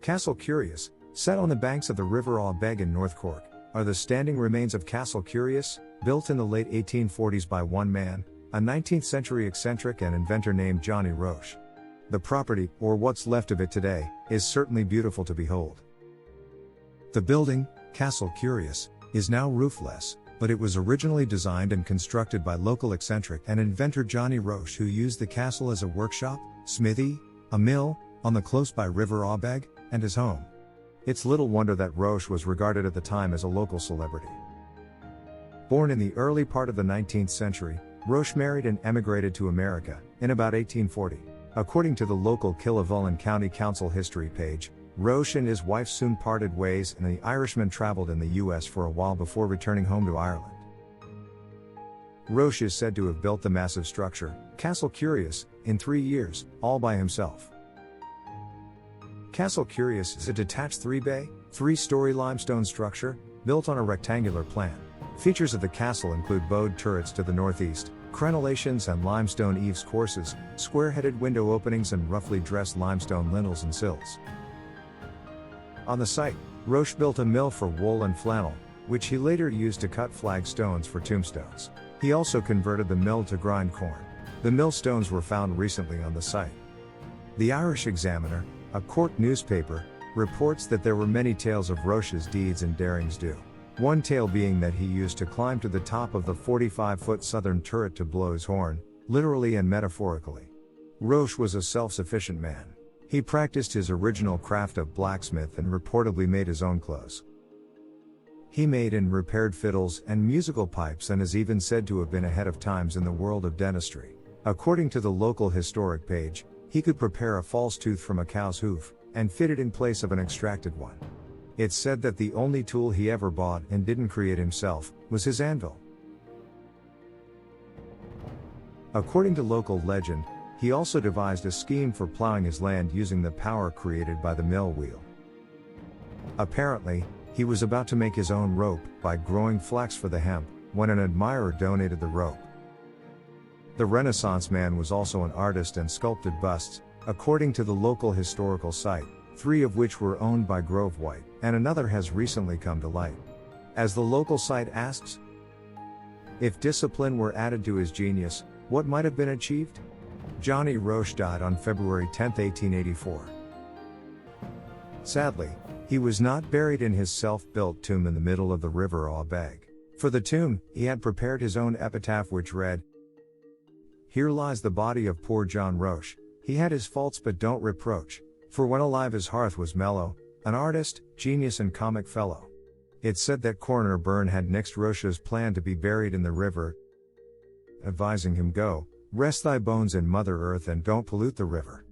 Castle Curious, set on the banks of the River Aw Beg in North Cork, are the standing remains of Castle Curious, built in the late 1840s by one man, a 19th century eccentric and inventor named Johnny Roche. The property, or what's left of it today, is certainly beautiful to behold. The building, Castle Curious, is now roofless, but it was originally designed and constructed by local eccentric and inventor Johnny Roche, who used the castle as a workshop, smithy, a mill, on the close-by River Aw Beg, and his home. It's little wonder that Roche was regarded at the time as a local celebrity. Born in the early part of the 19th century, Roche married and emigrated to America, in about 1840. According to the local Killavullen County Council history page, Roche and his wife soon parted ways, and the Irishman traveled in the US for a while before returning home to Ireland. Roche is said to have built the massive structure, Castle Curious, in 3 years, all by himself. Castle Curious is a detached 3-bay, 3-story limestone structure, built on a rectangular plan. Features of the castle include bowed turrets to the northeast, crenellations and limestone eaves courses, square-headed window openings and roughly dressed limestone lintels and sills. On the site, Roche built a mill for wool and flannel, which he later used to cut flagstones for tombstones. He also converted the mill to grind corn. The mill stones were found recently on the site. The Irish Examiner, a Cork newspaper, reports that there were many tales of Roche's deeds and darings do. One tale being that he used to climb to the top of the 45-foot southern turret to blow his horn, literally and metaphorically. Roche was a self-sufficient man. He practiced his original craft of blacksmith and reportedly made his own clothes. He made and repaired fiddles and musical pipes and is even said to have been ahead of times in the world of dentistry. According to the local historic page, he could prepare a false tooth from a cow's hoof, and fit it in place of an extracted one. It's said that the only tool he ever bought and didn't create himself was his anvil. According to local legend, he also devised a scheme for plowing his land using the power created by the mill wheel. Apparently, he was about to make his own rope by growing flax for the hemp, when an admirer donated the rope. The Renaissance man was also an artist and sculpted busts, according to the local historical site, 3 of which were owned by Grove White, and another has recently come to light. As the local site asks, if discipline were added to his genius, what might have been achieved? Johnny Roche died on February 10, 1884. Sadly, he was not buried in his self-built tomb in the middle of the River Aw Beg. For the tomb, he had prepared his own epitaph which read, "Here lies the body of poor John Roche, he had his faults but don't reproach, for when alive his hearth was mellow, an artist, genius and comic fellow." It's said that Coroner Byrne had nixed Roche's plan to be buried in the river, advising him, "Go, rest thy bones in Mother Earth and don't pollute the river."